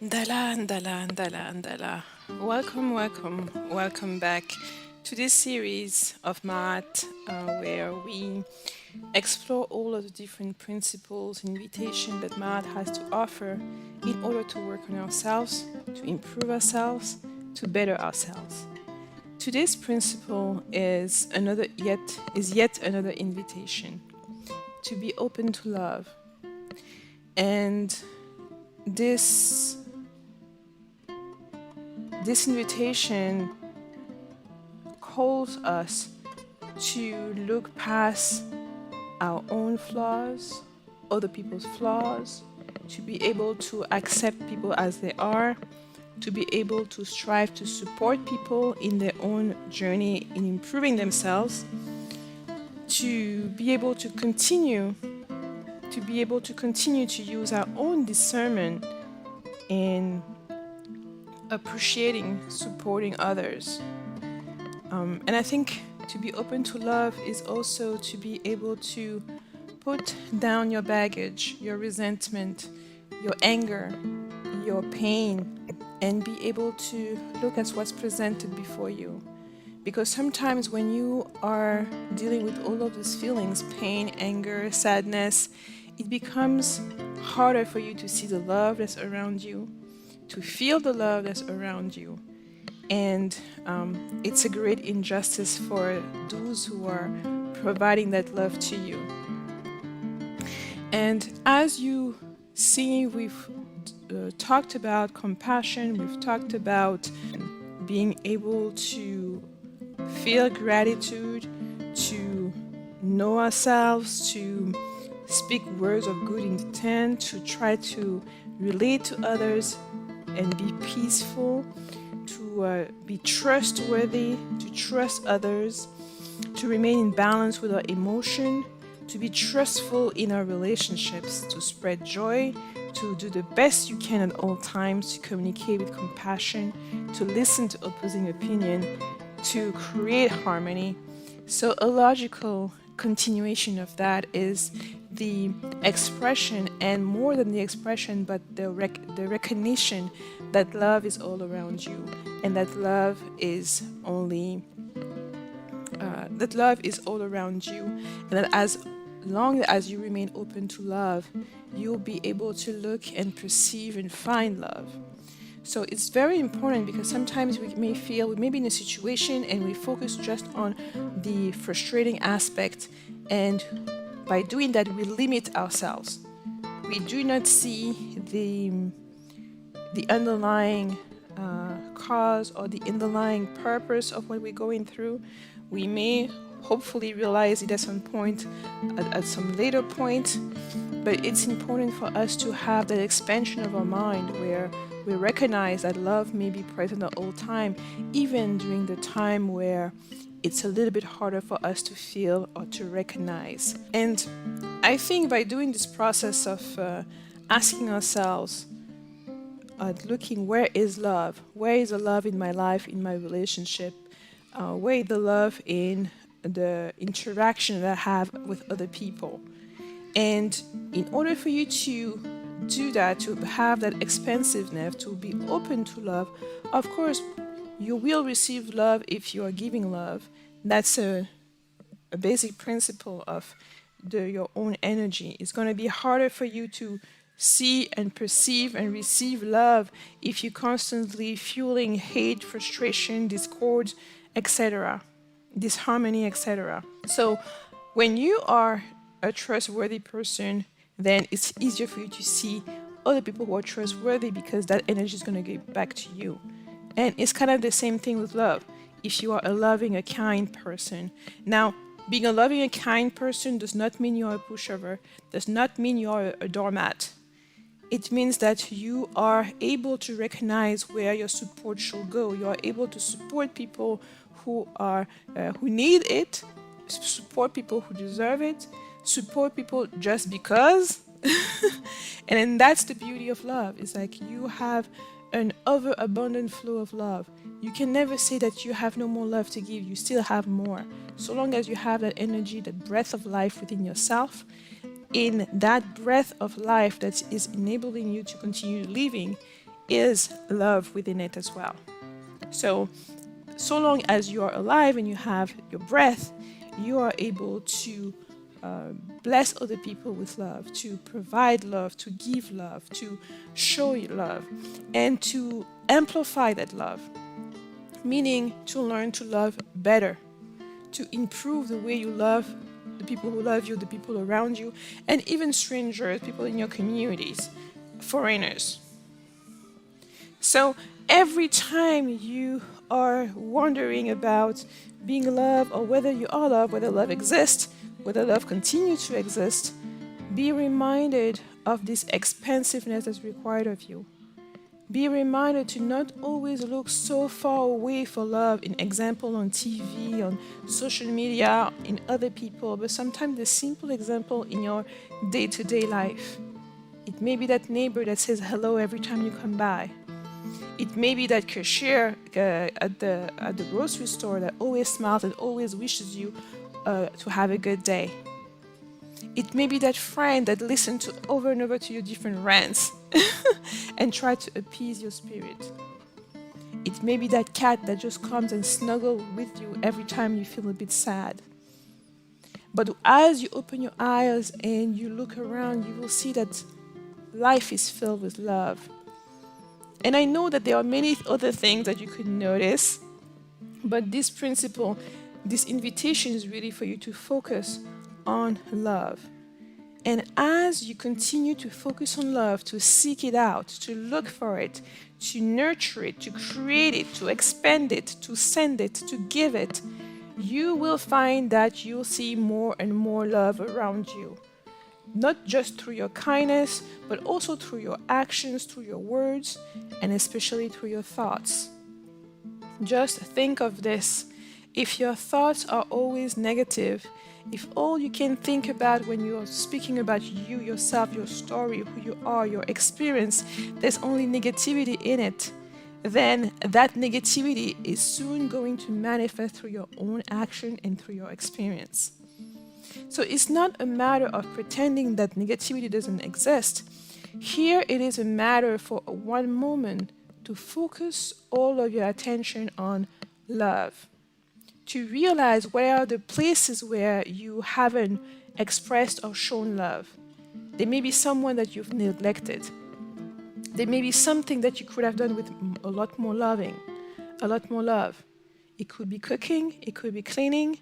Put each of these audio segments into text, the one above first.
Ndala, ndala, ndala, ndala. Welcome, welcome, welcome back to this series of Maat, where we explore all of the different principles, invitation that Maat has to offer in order to work on ourselves, to improve ourselves, to better ourselves. Today's principle is yet another invitation to be open to love. And this this invitation calls us to look past our own flaws, other people's flaws, to be able to accept people as they are, to be able to strive to support people in their own journey in improving themselves, to be able to continue to use our own discernment in appreciating, supporting others. And I think to be open to love is also to be able to put down your baggage, your resentment, your anger, your pain, and be able to look at what's presented before you. Because sometimes when you are dealing with all of these feelings, pain, anger, sadness, it becomes harder for you to see the love that's around you, to feel the love that's around you. And it's a great injustice for those who are providing that love to you. And as you see, we've talked about compassion, we've talked about being able to feel gratitude, to know ourselves, to speak words of good intent, to try to relate to others and be peaceful, to be trustworthy, to trust others, to remain in balance with our emotion, to be trustful in our relationships, to spread joy, to do the best you can at all times, to communicate with compassion, to listen to opposing opinion, to create harmony. So a logical continuation of that is the expression, and more than the expression, but the recognition that love is all around you, and that love is all around you, and that as long as you remain open to love, you'll be able to look and perceive and find love. So it's very important because sometimes we may feel we may be in a situation and we focus just on the frustrating aspect, and by doing that we limit ourselves. We do not see the underlying cause or the underlying purpose of what we're going through. We may hopefully realize it at some point, at some later point, but it's important for us to have that expansion of our mind where we recognize that love may be present at all time, even during the time where it's a little bit harder for us to feel or to recognize. And I think by doing this process of asking ourselves, looking where is love? Where is the love in my life, in my relationship? Where is the love in the interaction that I have with other people? And in order for you to do that, to have that expansiveness, to be open to love, of course, you will receive love if you are giving love. That's a basic principle of your own energy. It's going to be harder for you to see and perceive and receive love if you're constantly fueling hate, frustration, discord, etc., disharmony, etc. So when you are a trustworthy person, then it's easier for you to see other people who are trustworthy because that energy is going to get back to you. And it's kind of the same thing with love. If you are a loving, a kind person. Now, being a loving, a kind person does not mean you are a pushover, does not mean you are a doormat. It means that you are able to recognize where your support should go. You are able to support people who need it, support people who deserve it, support people just because. And then that's the beauty of love. It's like you have an overabundant flow of love. You can never say that you have no more love to give. You still have more. So long as you have that energy, that breath of life within yourself, in that breath of life that is enabling you to continue living, is love within it as well. So, so long as you are alive and you have your breath, you are able to bless other people with love, to provide love, to give love, to show you love, and to amplify that love, meaning to learn to love better, to improve the way you love the people who love you, the people around you, and even strangers, people in your communities, foreigners. So every time you are wondering about being loved or whether you are loved, whether love exists, whether love continues to exist, be reminded of this expansiveness that's required of you. Be reminded to not always look so far away for love, in example on TV, on social media, in other people, but sometimes the simple example in your day-to-day life. It may be that neighbor that says hello every time you come by. It may be that cashier at the grocery store that always smiles and always wishes you to have a good day. It may be that friend that listens to over and over to your different rants and try to appease your spirit. It may be that cat that just comes and snuggles with you every time you feel a bit sad. But as you open your eyes and you look around, you will see that life is filled with love. And I know that there are many other things that you could notice, but this principle, this invitation is really for you to focus on love. And as you continue to focus on love, to seek it out, to look for it, to nurture it, to create it, to expand it, to send it, to give it, you will find that you'll see more and more love around you. Not just through your kindness, but also through your actions, through your words, and especially through your thoughts. Just think of this. If your thoughts are always negative, if all you can think about when you are speaking about you, yourself, your story, who you are, your experience, there's only negativity in it, then that negativity is soon going to manifest through your own action and through your experience. So it's not a matter of pretending that negativity doesn't exist. Here it is a matter for one moment to focus all of your attention on love. To realize where are the places where you haven't expressed or shown love. There may be someone that you've neglected. There may be something that you could have done with a lot more loving, a lot more love. It could be cooking, it could be cleaning,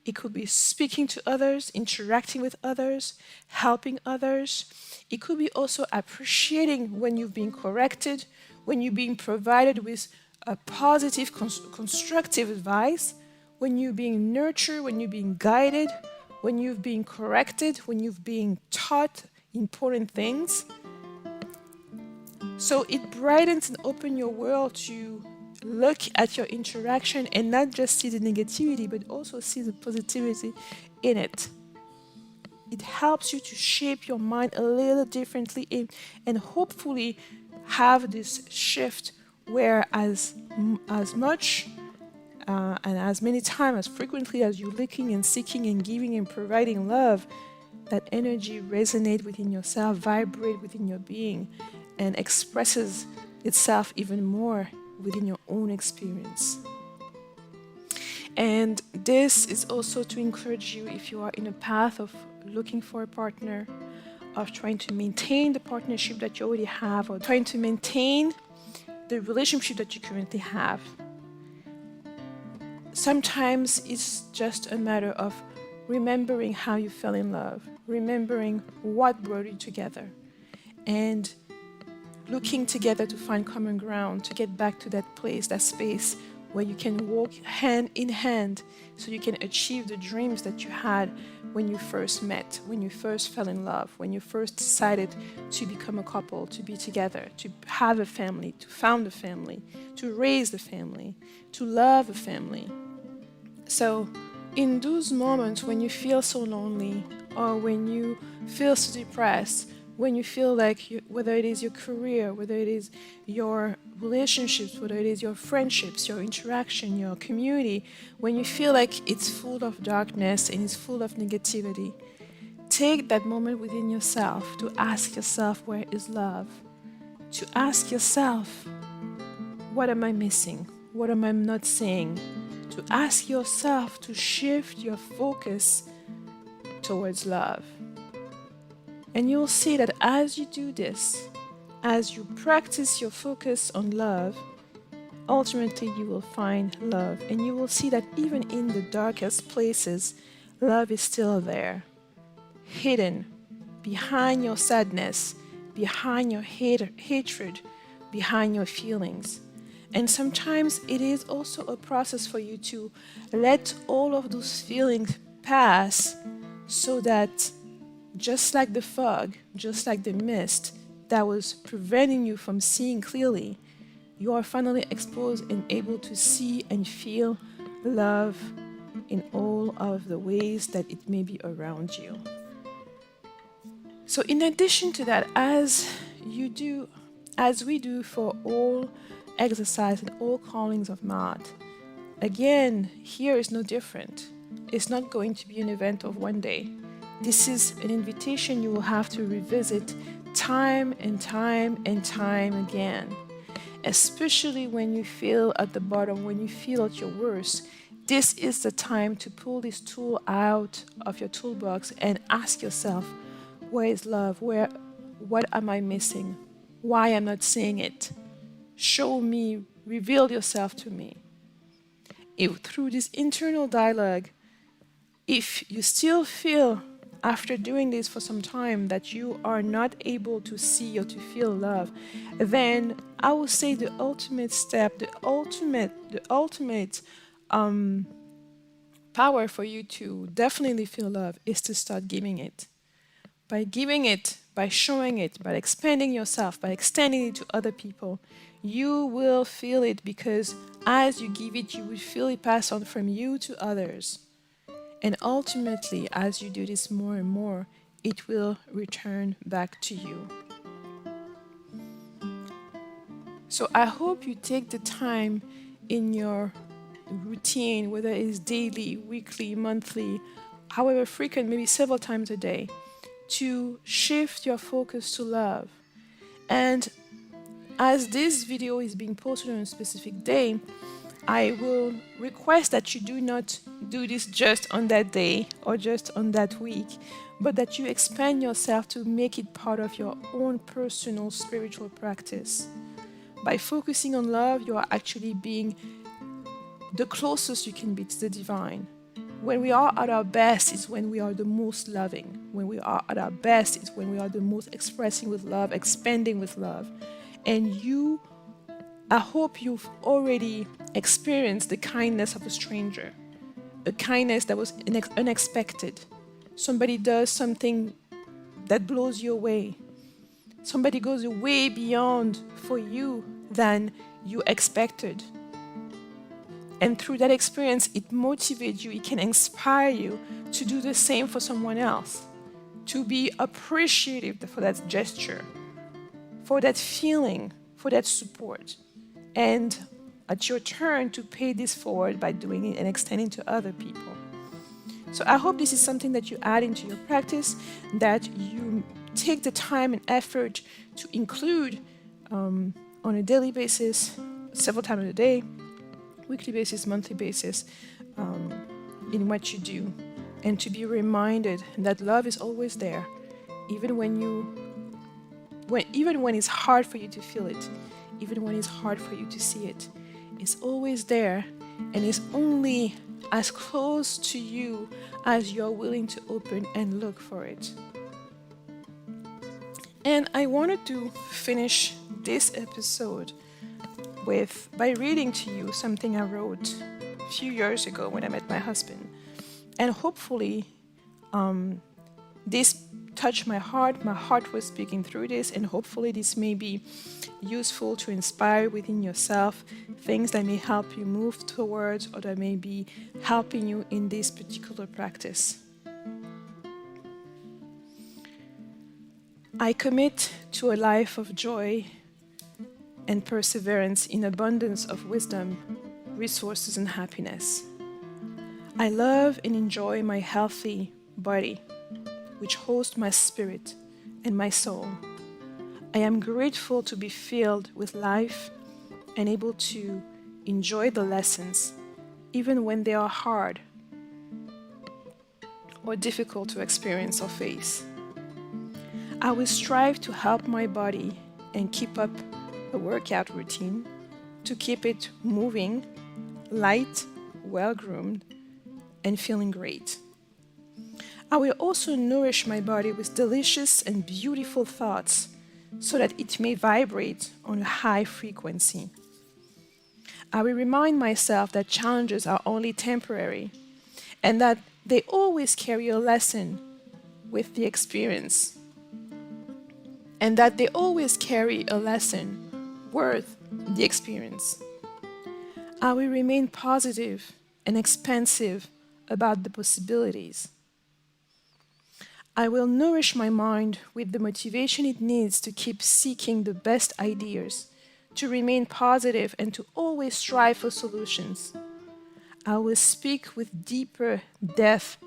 it could be speaking to others, interacting with others, helping others. It could be also appreciating when you've been corrected, when you're being provided with a positive, constructive advice, when you're being nurtured, when you're being guided, when you've been corrected, when you've been taught important things. So it brightens and opens your world to look at your interaction and not just see the negativity, but also see the positivity in it. It helps you to shape your mind a little differently and hopefully have this shift where as much and as many times, as frequently as you're looking and seeking and giving and providing love, that energy resonates within yourself, vibrates within your being, and expresses itself even more within your own experience. And this is also to encourage you if you are in a path of looking for a partner, of trying to maintain the partnership that you already have, or trying to maintain the relationship that you currently have. Sometimes it's just a matter of remembering how you fell in love, remembering what brought you together, and looking together to find common ground, to get back to that place, that space where you can walk hand in hand so you can achieve the dreams that you had when you first met, when you first fell in love, when you first decided to become a couple, to be together, to have a family, to found a family, to raise the family, to love a family. So in those moments when you feel so lonely or when you feel so depressed, when you feel like whether it is your career, whether it is your relationships, whether it is your friendships, your interaction, your community, when you feel like it's full of darkness and it's full of negativity, take that moment within yourself to ask yourself, where is love? to ask yourself, what am I missing? What am I not saying? To ask yourself to shift your focus towards love. And you'll see that as you do this, as you practice your focus on love, ultimately you will find love. And you will see that even in the darkest places, love is still there, hidden behind your sadness, behind your hatred, behind your feelings. And sometimes it is also a process for you to let all of those feelings pass, so that just like the fog, just like the mist that was preventing you from seeing clearly, you are finally exposed and able to see and feel love in all of the ways that it may be around you. So in addition to that, as we do for all exercise and all callings of Maat, again, here is no different. It's not going to be an event of one day. This is an invitation you will have to revisit time and time and time again. Especially when you feel at the bottom, when you feel at your worst, this is the time to pull this tool out of your toolbox and ask yourself, where is love? What am I missing? Why am I not seeing it? Show me, reveal yourself to me. If through this internal dialogue, if you still feel after doing this for some time that you are not able to see or to feel love, then I would say the ultimate step, the ultimate power for you to definitely feel love is to start giving it. By giving it, by showing it, by expanding yourself, by extending it to other people, you will feel it, because as you give it, you will feel it pass on from you to others. And ultimately, as you do this more and more, it will return back to you. So I hope you take the time in your routine, whether it is daily, weekly, monthly, however frequent, maybe several times a day, to shift your focus to love. And as this video is being posted on a specific day, I will request that you do not do this just on that day or just on that week, but that you expand yourself to make it part of your own personal spiritual practice. By focusing on love, you are actually being the closest you can be to the divine. When we are at our best is when we are the most loving. When we are at our best is when we are the most expressing with love, expanding with love. And I hope you've already experienced the kindness of a stranger, a kindness that was unexpected. Somebody does something that blows you away. Somebody goes way beyond for you than you expected. And through that experience, it motivates you, it can inspire you to do the same for someone else, to be appreciative for that gesture, for that feeling, for that support. And at your turn to pay this forward by doing it and extending to other people. So I hope this is something that you add into your practice, that you take the time and effort to include on a daily basis, several times a day, weekly basis, monthly basis, in what you do, and to be reminded that love is always there, even when it's hard for you to feel it, even when it's hard for you to see it. It's always there, and it's only as close to you as you're willing to open and look for it. And I wanted to finish this episode by reading to you something I wrote a few years ago when I met my husband. And hopefully this touched my heart. My heart was speaking through this, and hopefully this may be useful to inspire within yourself things that may help you move towards, or that may be helping you in this particular practice. I commit to a life of joy and perseverance in abundance of wisdom, resources, and happiness. I love and enjoy my healthy body, which hosts my spirit and my soul. I I am grateful to be filled with life and able to enjoy the lessons, even when they are hard or difficult to experience or face. I will strive to help my body and keep up a workout routine to keep it moving, light, well-groomed, and feeling great. I will also nourish my body with delicious and beautiful thoughts so that it may vibrate on a high frequency. I will remind myself that challenges are only temporary and that they always carry a lesson with the experience, and that they always carry a lesson worth the experience. I will remain positive and expansive about the possibilities. I will nourish my mind with the motivation it needs to keep seeking the best ideas, to remain positive and to always strive for solutions. I will speak with deeper depth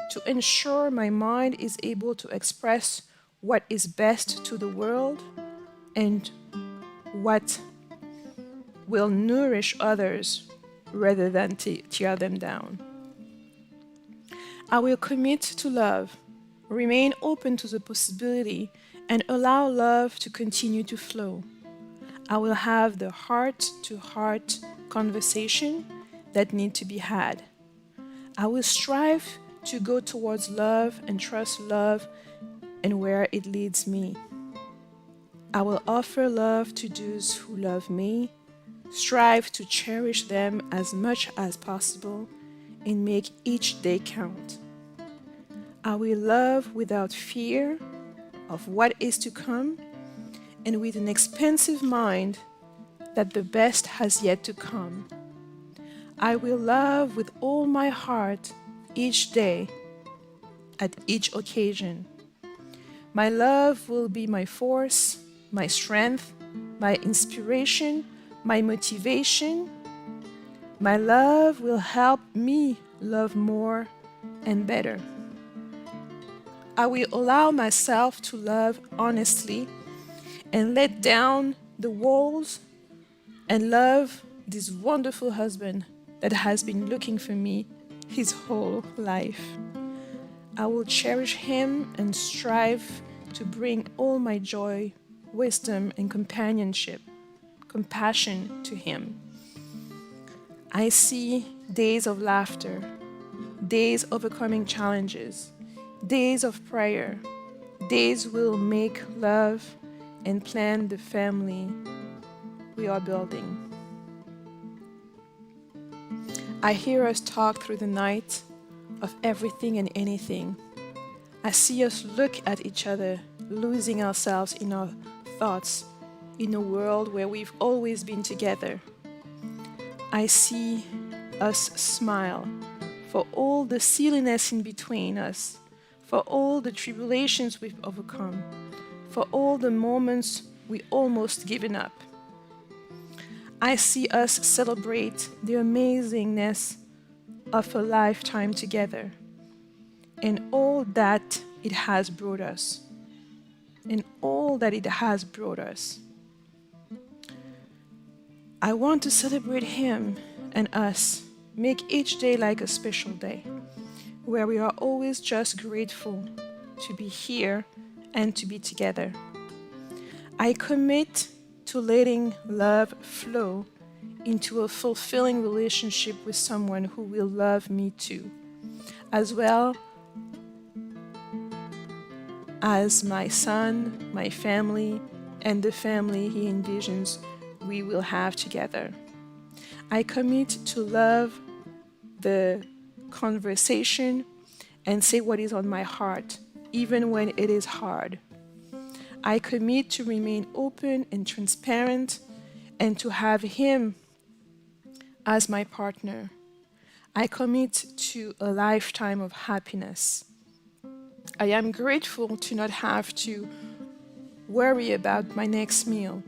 to ensure my mind is able to express what is best to the world and what will nourish others rather than tear them down. I will commit to love, remain open to the possibility, and allow love to continue to flow. I will have the heart-to-heart conversation that need to be had. I will strive to go towards love and trust love and where it leads me. I will offer love to those who love me, strive to cherish them as much as possible, and make each day count. I will love without fear of what is to come and with an expansive mind that the best has yet to come. I will love with all my heart each day, at each occasion. My love will be my force, my strength, my inspiration, my motivation. My love will help me love more and better. I will allow myself to love honestly and let down the walls and love this wonderful husband that has been looking for me his whole life. I will cherish him and strive to bring all my joy, wisdom, and companionship, compassion to him. I see days of laughter, days overcoming challenges, days of prayer, days we'll make love and plan the family we are building. I hear us talk through the night of everything and anything. I see us look at each other, losing ourselves in our thoughts in a world where we've always been together. I see us smile for all the silliness in between us, for all the tribulations we've overcome, for all the moments we almost given up. I see us celebrate the amazingness of a lifetime together and all that it has brought us. I want to celebrate him and us, make each day like a special day, where we are always just grateful to be here and to be together. I commit to letting love flow into a fulfilling relationship with someone who will love me too, as well as my son, my family, and the family he envisions we will have together. I commit to love the conversation and say what is on my heart, even when it is hard. I commit to remain open and transparent and to have him as my partner. I commit to a lifetime of happiness. I am grateful to not have to worry about my next meal,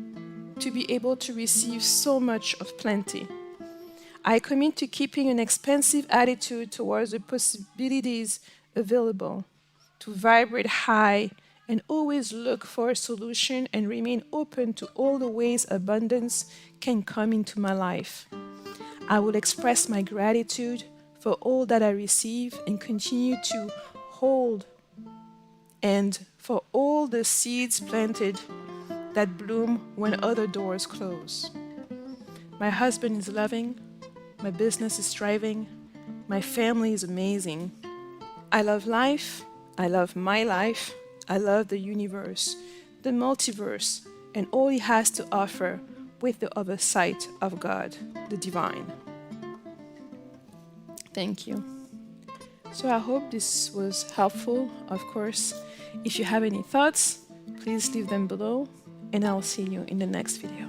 to be able to receive so much of plenty. I commit to keeping an expansive attitude towards the possibilities available, to vibrate high and always look for a solution and remain open to all the ways abundance can come into my life. I will express my gratitude for all that I receive and continue to hold, and for all the seeds planted that bloom when other doors close. My husband is loving, my business is thriving, my family is amazing. I love life, I love my life, I love the universe, the multiverse, and all it has to offer with the oversight of God, the divine. Thank you. So I hope this was helpful. Of course, if you have any thoughts, please leave them below, and I'll see you in the next video.